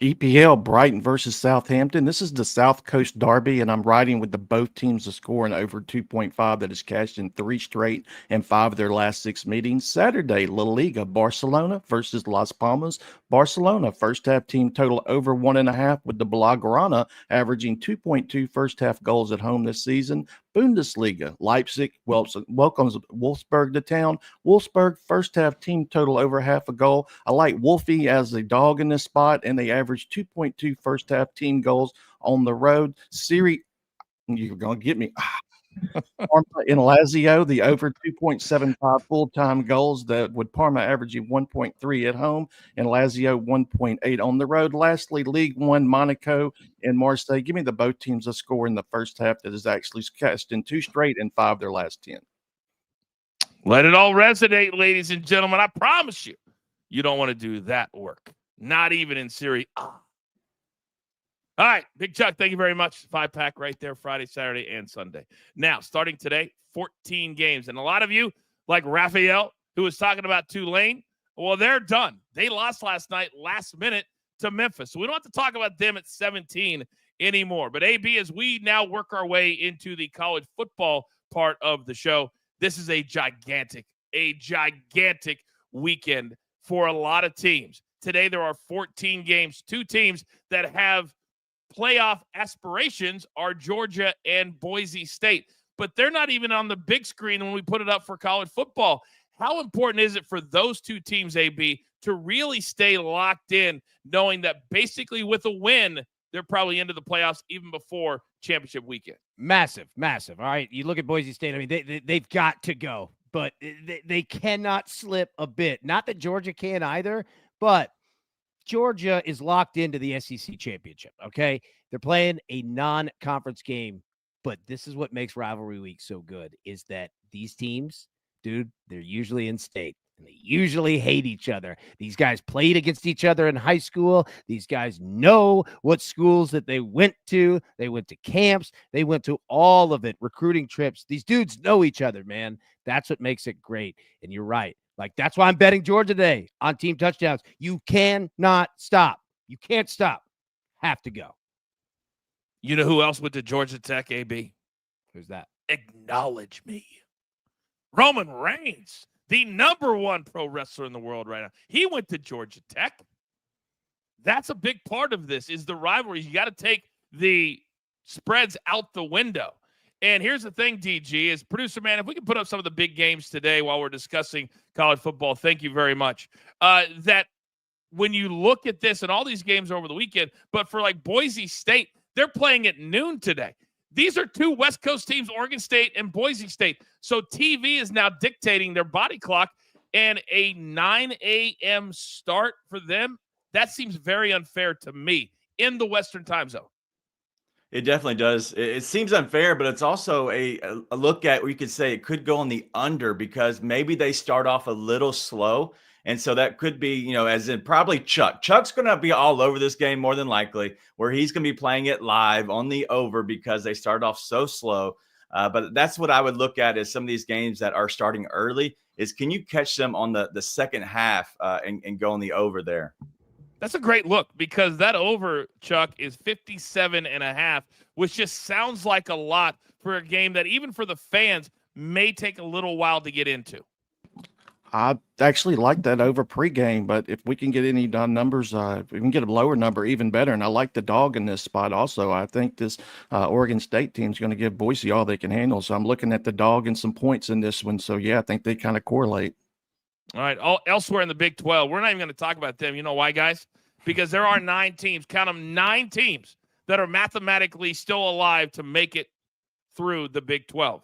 EPL, Brighton versus Southampton. This is the South Coast Derby, and I'm riding with the both teams to score an over 2.5 that is cashed in 3 straight and 5 of their last 6 meetings. Saturday, La Liga, Barcelona versus Las Palmas. Barcelona, first half team total over 1.5 with the Blaugrana averaging 2.2 first half goals at home this season. Bundesliga, Leipzig welcomes Wolfsburg to town. Wolfsburg, first half team total over half a goal. I like Wolfie as a dog in this spot, and they average 2.2 first half team goals on the road. You're going to get me. Parma in Lazio, the over 2.75 full-time goals, with Parma averaging 1.3 at home and Lazio 1.8 on the road. Lastly, League One, Monaco and Marseille. Give me the both teams a score in the first half that is actually cashed in 2 straight and 5 of their last 10. Let it all resonate, ladies and gentlemen. I promise you, you don't want to do that work. Not even in Serie A. All right, Big Chuck, thank you very much. 5-pack right there, Friday, Saturday, and Sunday. Now, starting today, 14 games. And a lot of you, like Raphael, who was talking about Tulane, well, they're done. They lost last night, last minute, to Memphis. So we don't have to talk about them at 17 anymore. But, AB, as we now work our way into the college football part of the show, this is a gigantic weekend for a lot of teams. Today, there are 14 games. 2 teams that have playoff aspirations are Georgia and Boise State, but they're not even on the big screen when we put it up for college football. How important is it for those 2 teams, AB, to really stay locked in, knowing that basically with a win, they're probably into the playoffs even before championship weekend? Massive. All right. You look at Boise State. I mean, they've got to go, but they cannot slip a bit. Not that Georgia can either, but Georgia is locked into the SEC championship, okay? They're playing a non-conference game, but this is what makes rivalry week so good, is that these teams, dude, they're usually in state. and they usually hate each other. These guys played against each other in high school. These guys know what schools that they went to. They went to camps. They went to all of it, recruiting trips. These dudes know each other, man. That's what makes it great. And you're right. Like, that's why I'm betting Georgia today on team touchdowns. You cannot stop. You can't stop. Have to go. You know who else went to Georgia Tech, AB? Who's that? Acknowledge me. Roman Reigns, the #1 pro wrestler in the world right now. He went to Georgia Tech. That's a big part of this, is the rivalries. You got to take the spreads out the window. And here's the thing, DG, is producer man, if we can put up some of the big games today while we're discussing college football, thank you very much. That when you look at this, and all these games over the weekend, but for like Boise State, they're playing at noon today. These are two West Coast teams, Oregon State and Boise State. So TV is now dictating their body clock, and a 9 a.m. start for them, that seems very unfair to me in the Western time zone. It definitely does. It seems unfair, but it's also a look at where you could say it could go on the under, because maybe they start off a little slow. And so that could be, as in probably Chuck. Chuck's going to be all over this game more than likely, where he's going to be playing it live on the over because they start off so slow. But that's what I would look at as some of these games that are starting early is, can you catch them on the second half and go on the over there? That's a great look, because that over, Chuck, is 57.5, which just sounds like a lot for a game that even for the fans may take a little while to get into. I actually like that over pregame, but if we can get any numbers, if we can get a lower number, even better. And I like the dog in this spot also. I think this Oregon State team is going to give Boise all they can handle. So I'm looking at the dog and some points in this one. So, yeah, I think they kind of correlate. All right, elsewhere in the Big 12, we're not even going to talk about them. You know why, guys? Because there are 9 teams, count them, 9 teams that are mathematically still alive to make it through the Big 12.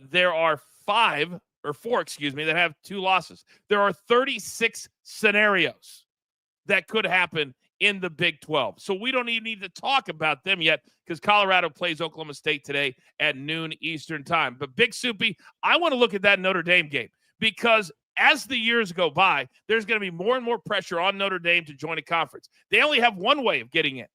There are 4, that have 2 losses. There are 36 scenarios that could happen in the Big 12. So we don't even need to talk about them yet, because Colorado plays Oklahoma State today at noon Eastern time. But Big Soupy, I want to look at that Notre Dame game, because as the years go by, there's going to be more and more pressure on Notre Dame to join a conference. They only have one way of getting in.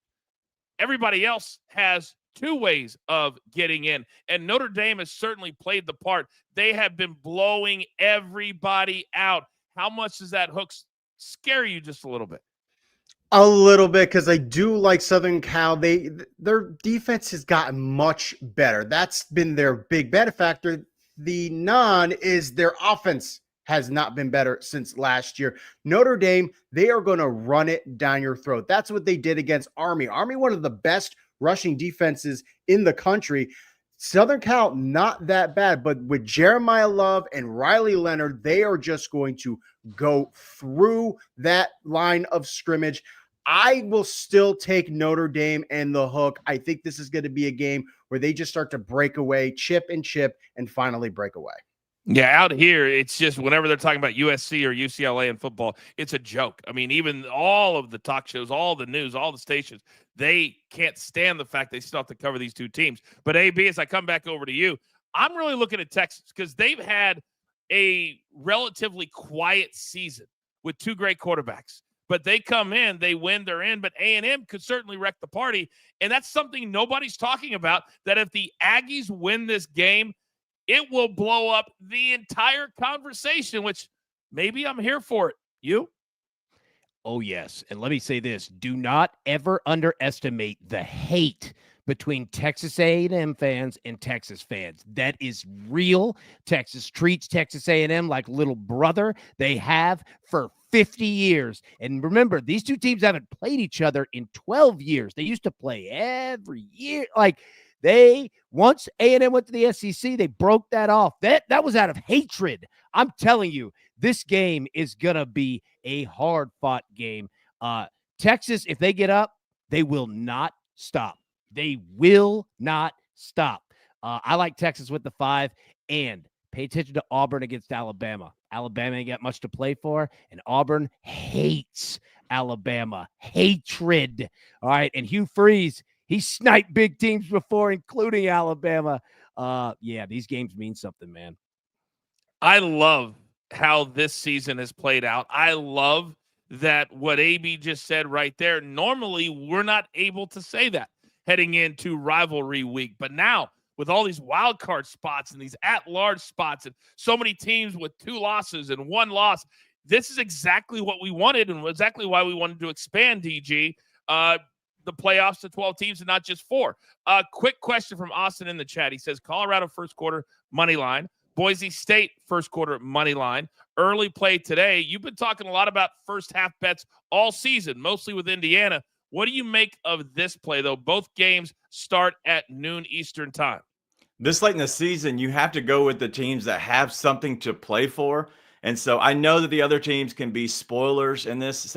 Everybody else has 2 ways of getting in, and Notre Dame has certainly played the part. They have been blowing everybody out. How much does that hook scare you just a little bit? A little bit, because I do like Southern Cal. Their defense has gotten much better. That's been their big benefactor. The non is their offense has not been better since last year. Notre Dame, they are going to run it down your throat. That's what they did against Army. Army, one of the best rushing defenses in the country. Southern Cal, not that bad, but with Jeremiah Love and Riley Leonard, they are just going to go through that line of scrimmage. I will still take Notre Dame and the hook. I think this is going to be a game where they just start to break away, chip, and finally break away. Yeah, out here, it's just whenever they're talking about USC or UCLA in football, it's a joke. I mean, even all of the talk shows, all the news, all the stations, they can't stand the fact they still have to cover these 2 teams. But AB, as I come back over to you, I'm really looking at Texas, because they've had a relatively quiet season with 2 great quarterbacks. But they come in, they win, they're in. But A&M could certainly wreck the party. And that's something nobody's talking about, that if the Aggies win this game, it will blow up the entire conversation, which maybe I'm here for it. You? Oh, yes. And let me say this. Do not ever underestimate the hate between Texas A&M fans and Texas fans. That is real. Texas treats Texas A&M like little brother. They have for 50 years. And remember, these 2 teams haven't played each other in 12 years. They used to play every year. Once A&M went to the SEC, they broke that off. That was out of hatred. I'm telling you, this game is going to be a hard-fought game. Texas, if they get up, they will not stop. They will not stop. I like Texas with the 5, and pay attention to Auburn against Alabama. Alabama ain't got much to play for, and Auburn hates Alabama. Hatred. All right, and Hugh Freeze, he sniped big teams before, including Alabama. Yeah, these games mean something, man. I love how this season has played out. I love that what AB just said right there. Normally, we're not able to say that heading into rivalry week. But now, with all these wild card spots and these at-large spots and so many teams with 2 losses and 1 loss, this is exactly what we wanted and exactly why we wanted to expand, DG, the playoffs to 12 teams and not just 4. Quick question from Austin in the chat. He says, Colorado first quarter money line. Boise State first quarter money line. Early play today. You've been talking a lot about first half bets all season, mostly with Indiana. What do you make of this play, though? Both games start at noon Eastern time. This late in the season, you have to go with the teams that have something to play for. And so I know that the other teams can be spoilers in this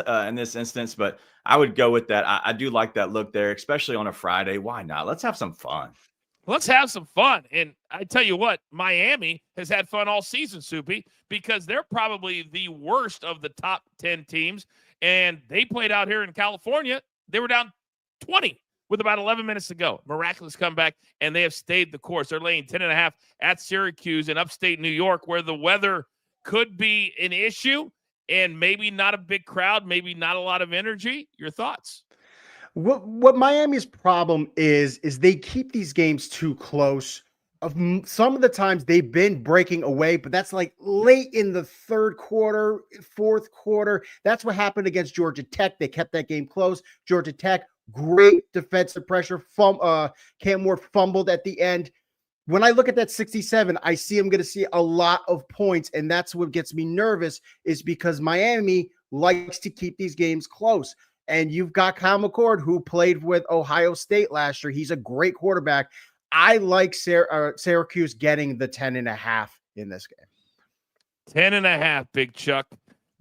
instance, but I would go with that. I do like that look there, especially on a Friday. Why not? Let's have some fun. Let's have some fun. And I tell you what, Miami has had fun all season, Soupy, because they're probably the worst of the top 10 teams. And they played out here in California. They were down 20 with about 11 minutes to go. Miraculous comeback, and they have stayed the course. They're laying 10.5 at Syracuse in upstate New York, where the weather could be an issue and maybe not a big crowd, maybe not a lot of energy. Your thoughts? What Miami's problem is they keep these games too close. Some of the times they've been breaking away, but that's like late in the third quarter, fourth quarter. That's what happened against Georgia Tech. They kept that game close. Georgia Tech, great defensive pressure. Cam Ward fumbled at the end. When I look at that 67, I see I'm going to see a lot of points, and that's what gets me nervous, is because Miami likes to keep these games close. And you've got Kyle McCord, who played with Ohio State last year. He's a great quarterback. I like Syracuse getting the 10.5 in this game. 10.5, Big Chuck,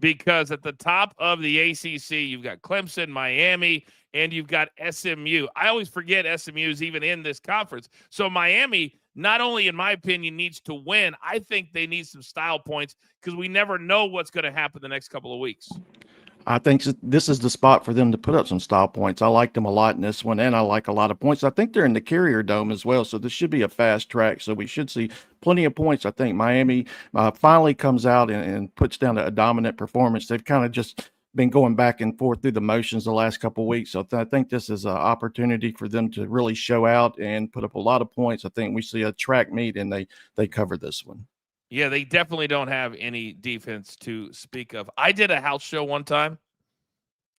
because at the top of the ACC, you've got Clemson, Miami, and you've got SMU. I always forget SMU is even in this conference. So Miami, not only, in my opinion, needs to win, I think they need some style points because we never know what's going to happen the next couple of weeks. I think this is the spot for them to put up some style points. I liked them a lot in this one, and I like a lot of points. I think they're in the Carrier Dome as well, so this should be a fast track. So we should see plenty of points. I think Miami finally comes out and puts down a dominant performance. They've kind of just been going back and forth through the motions the last couple of weeks. So I think this is an opportunity for them to really show out and put up a lot of points. I think we see a track meet, and they cover this one. Yeah, they definitely don't have any defense to speak of. I did a house show one time,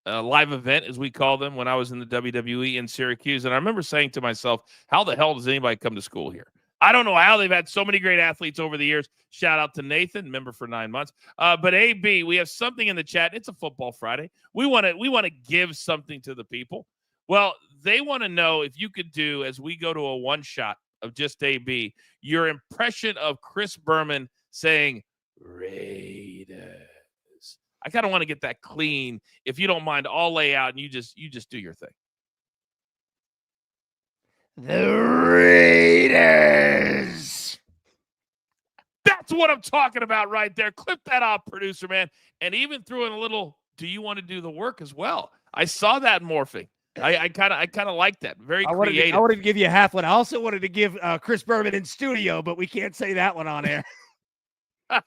a live event, as we call them, when I was in the WWE in Syracuse. And I remember saying to myself, how the hell does anybody come to school here? I don't know how they've had so many great athletes over the years. Shout out to Nathan, member for 9 months. But AB, we have something in the chat. It's a football Friday. We want to give something to the people. Well, they want to know if you could do, as we go to a one shot of just AB, your impression of Chris Berman saying Raiders. I kind of want to get that clean. If you don't mind, I'll lay out and you just do your thing. The Raiders. That's what I'm talking about right there. Clip that off, producer man. And even threw in a little, do you want to do the work as well? I saw that morphing. I kind of like that. Very creative. I wanted to give you a half one. I also wanted to give Chris Berman in studio, but we can't say that one on air. I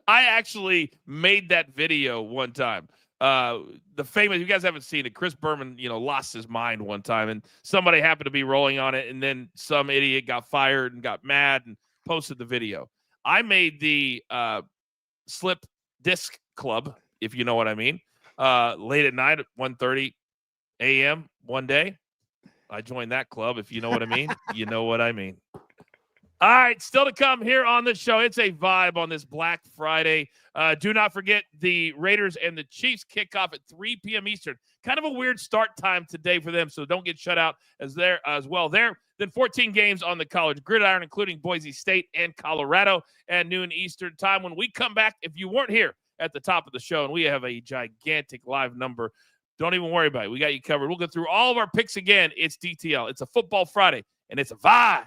actually made that video one time. The famous, you guys haven't seen it, Chris Berman, lost his mind one time, and somebody happened to be rolling on it, and then some idiot got fired and got mad and posted the video. I made the Slip Disc Club, if you know what I mean, late at night at 1:30 a.m. one day. I joined that club, if you know what I mean. You know what I mean. All right, still to come here on the show. It's a vibe on this Black Friday. Do not forget the Raiders and the Chiefs kick off at 3 p.m. Eastern. Kind of a weird start time today for them, so don't get shut out as well. Then 14 games on the college gridiron, including Boise State and Colorado at noon Eastern time. When we come back, if you weren't here at the top of the show, and we have a gigantic live number, don't even worry about it. We got you covered. We'll go through all of our picks again. It's DTL. It's a football Friday, and it's a vibe.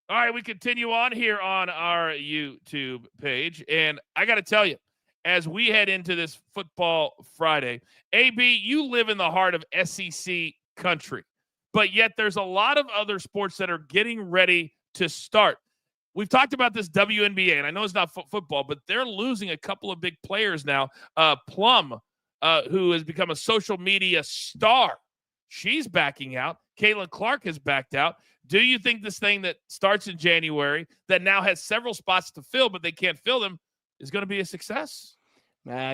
All right, we continue on here on our YouTube page. And I got to tell you, as we head into this football Friday, AB, you live in the heart of SEC country, but yet there's a lot of other sports that are getting ready to start. we've talked about this WNBA, and I know it's not football, but they're losing a couple of big players now. Plum, who has become a social media star, she's backing out. Caitlin Clark has backed out. Do you think this thing that starts in January, that now has several spots to fill, but they can't fill them, is going to be a success?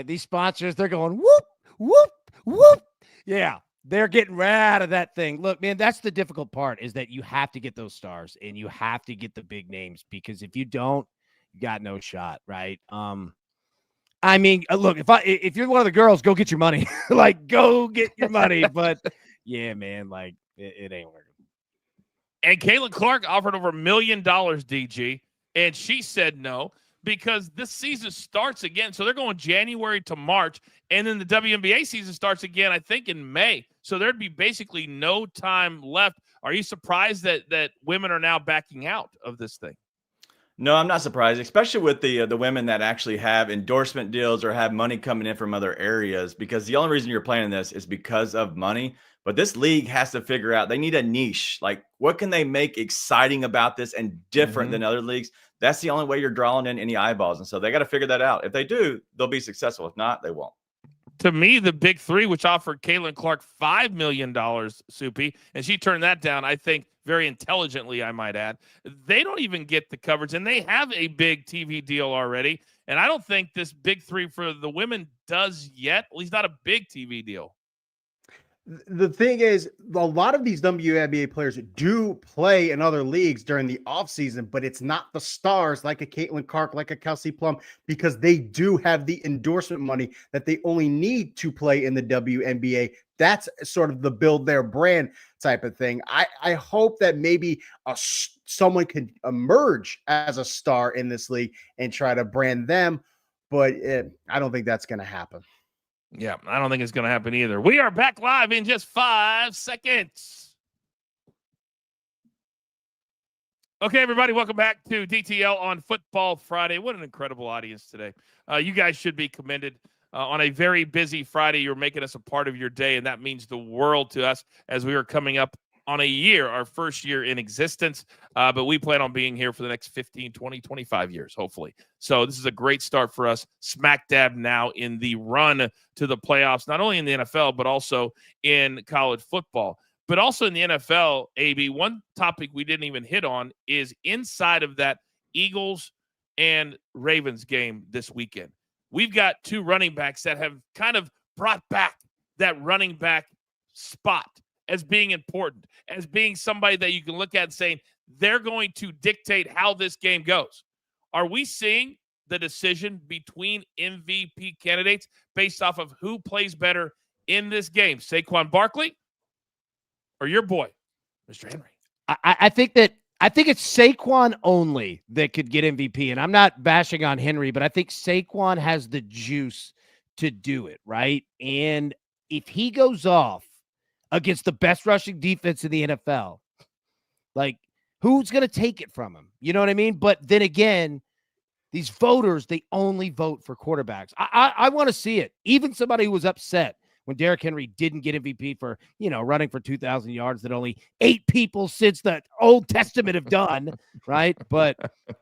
These sponsors, they're going, whoop, whoop, whoop. Yeah, they're getting right out of that thing. Look, man, that's the difficult part, is that you have to get those stars and you have to get the big names, because if you don't, you got no shot, right? I mean, look, if you're one of the girls, go get your money. Like, go get your money. But yeah, man, like it ain't working. And Caitlin Clark offered over $1 million, DG, and she said no, because this season starts again. So they're going January to March, and then the WNBA season starts again, I think, in May. So there'd be basically no time left. Are you surprised that women are now backing out of this thing? No, I'm not surprised, especially with the women that actually have endorsement deals or have money coming in from other areas, because the only reason you're playing this is because of money. But this league has to figure out, they need a niche. Like, what can they make exciting about this and different than other leagues? That's the only way you're drawing in any eyeballs. And so they got to figure that out. If they do, they'll be successful. If not, they won't. To me, the big three, which offered Caitlin Clark $5 million, Soupy, and she turned that down, I think, very intelligently, I might add. They don't even get the coverage, and they have a big TV deal already. And I don't think this big three for the women does yet, at least not a big TV deal. The thing is, a lot of these WNBA players do play in other leagues during the offseason, but it's not the stars like a Caitlin Clark, like a Kelce Plum, because they do have the endorsement money that they only need to play in the WNBA. That's sort of the build their brand type of thing. I hope that maybe someone can emerge as a star in this league and try to brand them, but I don't think that's going to happen. Yeah, I don't think it's going to happen either. We are back live in just 5 seconds. Okay, everybody, welcome back to DTL on Football Friday. What an incredible audience today. You guys should be commended on a very busy Friday. You're making us a part of your day, and that means the world to us as we are coming up on a year, our first year in existence. But we plan on being here for the next 15, 20, 25 years, hopefully. So this is a great start for us, smack dab now in the run to the playoffs, not only in the NFL, but also in college football. But also in the NFL, AB, one topic we didn't even hit on is inside of that Eagles and Ravens game this weekend. We've got two running backs that have kind of brought back that running back spot as being important, as being somebody that you can look at and saying they're going to dictate how this game goes. Are we seeing the decision between MVP candidates based off of who plays better in this game? Saquon Barkley or your boy, Mr. Henry? I think it's Saquon only that could get MVP, and I'm not bashing on Henry, but I think Saquon has the juice to do it, right? And if he goes off against the best rushing defense in the NFL, like, who's going to take it from him? You know what I mean? But then again, these voters, they only vote for quarterbacks. I want to see it. Even somebody who was upset when Derrick Henry didn't get MVP for, running for 2,000 yards that only 8 people since the Old Testament have done, right? But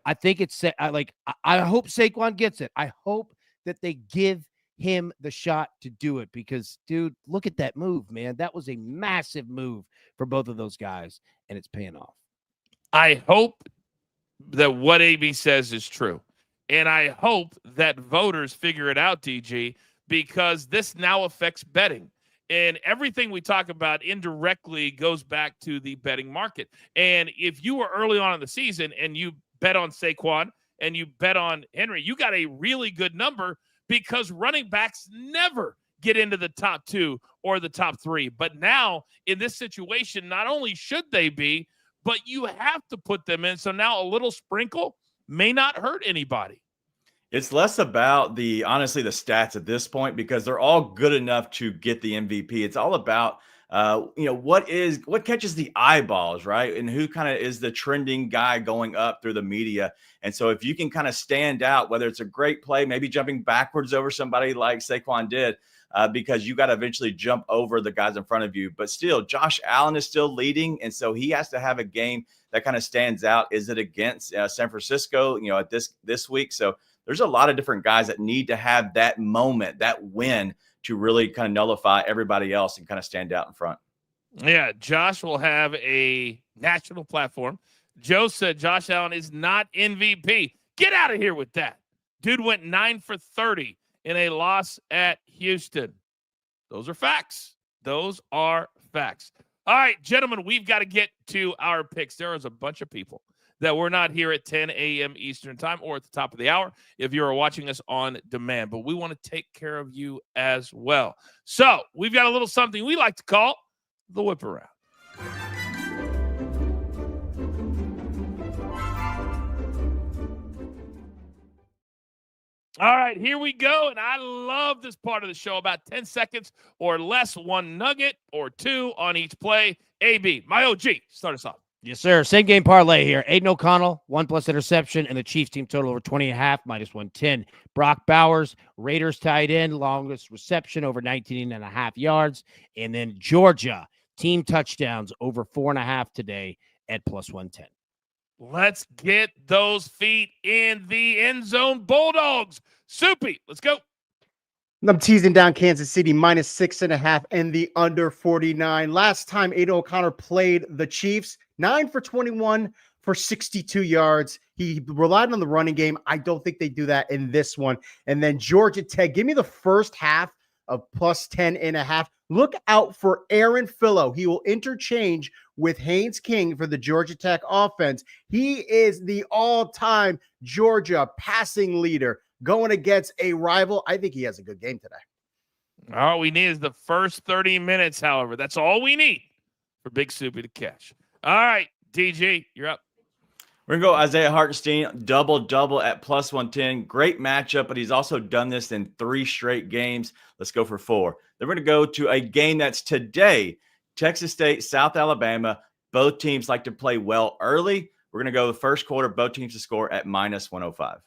I think I hope Saquon gets it. I hope that they give him the shot to do it, because, dude, look at that move, man. That was a massive move for both of those guys, and it's paying off. I hope that what AB says is true, and I hope that voters figure it out, DG, because this now affects betting, and everything we talk about indirectly goes back to the betting market. And if you were early on in the season and you bet on Saquon and you bet on Henry, you got a really good number, because running backs never get into the top 2 or the top 3. But now in this situation, not only should they be, but you have to put them in. So now a little sprinkle may not hurt anybody. It's less about honestly the stats at this point, because they're all good enough to get the MVP. It's all about what catches the eyeballs, right? And who kind of is the trending guy going up through the media. And so if you can kind of stand out, whether it's a great play, maybe jumping backwards over somebody like Saquon did, because you got to eventually jump over the guys in front of you. But still, Josh Allen is still leading. And so he has to have a game that kind of stands out? Is it against San Francisco, at this week? So there's a lot of different guys that need to have that moment, that win, to really kind of nullify everybody else and kind of stand out in front. Yeah, Josh will have a national platform. Joe said Josh Allen is not MVP. Get out of here with that. Dude went 9 for 30 in a loss at Houston. Those are facts. Those are facts. All right, gentlemen, we've got to get to our picks. There is a bunch of people that were not here at 10 a.m. Eastern time or at the top of the hour if you're watching us on demand. But we want to take care of you as well. So we've got a little something we like to call the whip around. All right, here we go. And I love this part of the show. About 10 seconds or less, one nugget or two on each play. AB, my OG, start us off. Yes, sir. Same game parlay here. Aiden O'Connell, 1+ interception, and the Chiefs team total over 20.5, -110. Brock Bowers, Raiders tight end, longest reception over 19.5 yards. And then Georgia, team touchdowns over 4.5 today at +110. Let's get those feet in the end zone. Bulldogs. Soupy, let's go. I'm teasing down Kansas City -6.5 and the under 49. Last time Aiden O'Connell played the Chiefs, 9 for 21 for 62 yards. He relied on the running game. I don't think they do that in this one. And then Georgia Tech, give me the first half of +10.5. Look out for Aaron Fillo. He will interchange with Haynes King for the Georgia Tech offense. He is the all-time Georgia passing leader going against a rival. I think he has a good game today. All we need is the first 30 minutes, however. That's all we need for Big Soupy to catch. All right, DG, you're up. We're going to go Isaiah Hartenstein, double-double at +110. Great matchup, but he's also done this in 3 straight games. Let's go for 4. Then we're going to go to a game that's today, Texas State, South Alabama. Both teams like to play well early. We're going to go the first quarter, both teams to score at -105.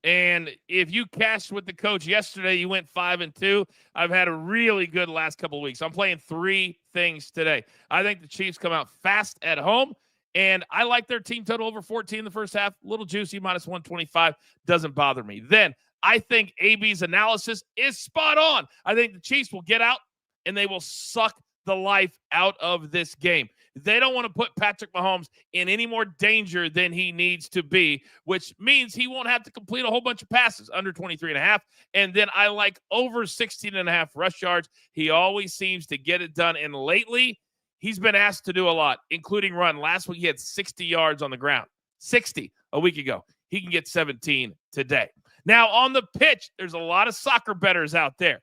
And if you cashed with the coach yesterday, you went 5-2. I've had a really good last couple of weeks. I'm playing 3 things today. I think the Chiefs come out fast at home. And I like their team total over 14 in the first half. A little juicy, -125. Doesn't bother me. Then I think AB's analysis is spot on. I think the Chiefs will get out and they will suck the life out of this game. They don't want to put Patrick Mahomes in any more danger than he needs to be, which means he won't have to complete a whole bunch of passes under 23.5. And then I like over 16.5 rush yards. He always seems to get it done. And lately, he's been asked to do a lot, including run. Last week, he had 60 yards on the ground. 60 a week ago. He can get 17 today. Now, on the pitch, there's a lot of soccer bettors out there.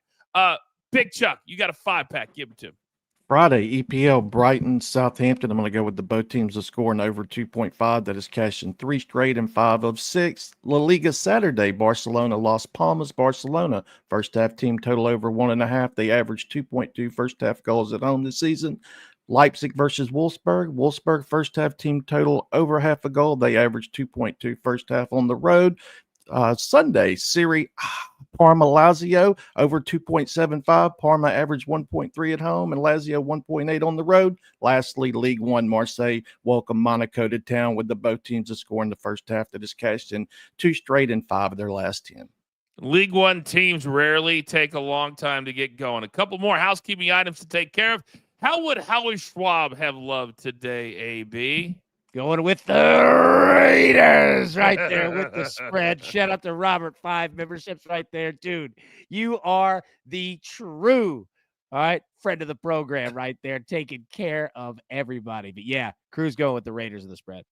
Big Chuck, you got a 5-pack. Give it to him. Friday, EPL, Brighton, Southampton. I'm going to go with the both teams to score an over 2.5. That is cashing 3 straight and 5 of 6. La Liga Saturday, Barcelona, Las Palmas, Barcelona. First half team total over 1.5. They averaged 2.2 first half goals at home this season. Leipzig versus Wolfsburg. Wolfsburg first half team total over half a goal. They averaged 2.2 first half on the road. Sunday, Serie Parma Lazio over 2.75. Parma averaged 1.3 at home and Lazio 1.8 on the road. Lastly, League One, Marseille welcome Monaco to town with the both teams to score in the first half that has cashed in 2 straight and 5 of their last 10. League One teams rarely take a long time to get going. A couple more housekeeping items to take care of. How would Howie Schwab have loved today, AB? Going with the Raiders right there with the spread. Shout out to Robert, 5 memberships right there. Dude, you are the true, all right, friend of the program right there, taking care of everybody. But yeah, Crew's going with the Raiders of the spread.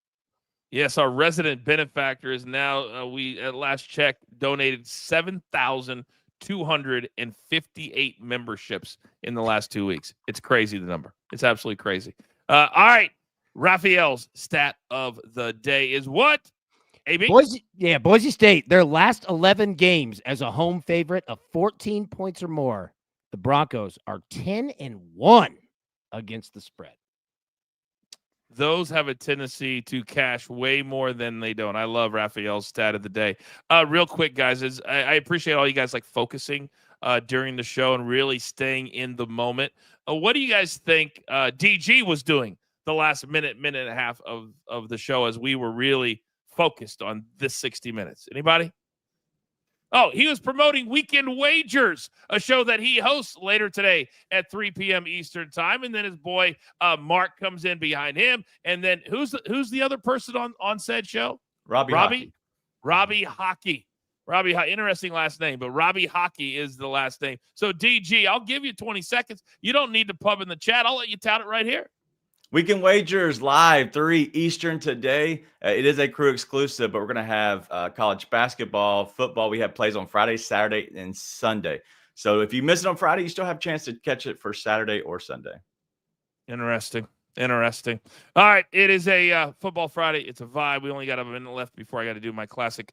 Yes, our resident benefactor is now, we at last check, donated 7,258 memberships in the last 2 weeks. It's crazy, the number. It's absolutely crazy. All right. Raphael's stat of the day is what? AB? Boise State, their last 11 games as a home favorite of 14 points or more. The Broncos are 10-1 against the spread. Those have a tendency to cash way more than they don't. I love Raphael's stat of the day. Real quick, guys, I appreciate all you guys like focusing during the show and really staying in the moment. What do you guys think DG was doing the last minute and a half of the show as we were really focused on this 60 minutes. Anybody? Oh, he was promoting Weekend Wagers, a show that he hosts later today at 3 p.m. Eastern time. And then his boy Mark comes in behind him. And then who's the other person on said show? Robbie Hockey. Interesting last name, but Robbie Hockey is the last name. So DG, I'll give you 20 seconds. You don't need to pub in the chat. I'll let you tout it right here. Weekend Wagers live 3 Eastern today. It is a crew exclusive, but we're going to have college basketball, football. We have plays on Friday, Saturday, and Sunday. So if you miss it on Friday, you still have a chance to catch it for Saturday or Sunday. Interesting. All right, it is a Football Friday. It's a vibe. We only got a minute left before I got to do my classic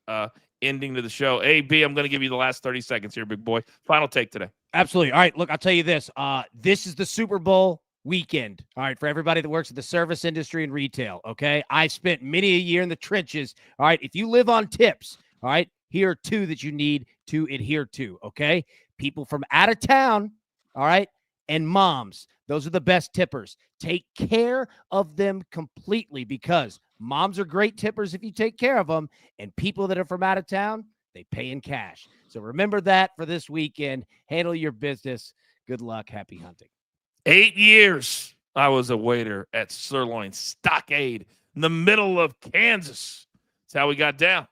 ending to the show. AB, I'm going to give you the last 30 seconds here, big boy. Final take today. Absolutely. All right, look, I'll tell you this. This is the Super Bowl weekend. All right, for everybody that works in the service industry and retail, okay? I spent many a year in the trenches. All right, if you live on tips, all right, here are 2 that you need to adhere to, okay? People from out of town, all right, and moms. Those are the best tippers. Take care of them completely because moms are great tippers if you take care of them, and people that are from out of town, they pay in cash. So remember that for this weekend. Handle your business. Good luck. Happy hunting. 8 years I was a waiter at Sirloin Stockade in the middle of Kansas. That's how we got down.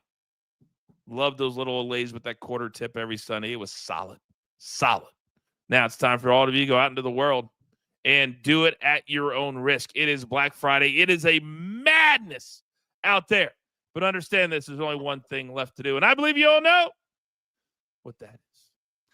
Loved those little old ladies with that quarter tip every Sunday. It was solid. Now it's time for all of you to go out into the world and do it at your own risk. It is Black Friday. It is a madness out there. But understand this, there's only one thing left to do. And I believe you all know what that is.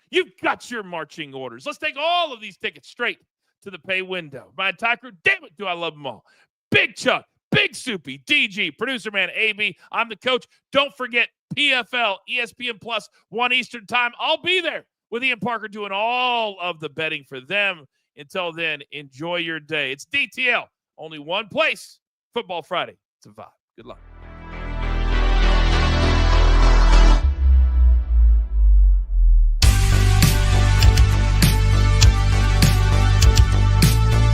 You've got your marching orders. Let's take all of these tickets straight to the pay window. My entire crew, damn it, do I love them all. Big Chuck, Big Soupy, DG, Producer Man, AB. I'm the coach. Don't forget PFL, ESPN Plus, 1 Eastern time. I'll be there with Ian Parker doing all of the betting for them. Until then, enjoy your day. It's DTL. Only one place. Football Friday. It's a vibe. Good luck.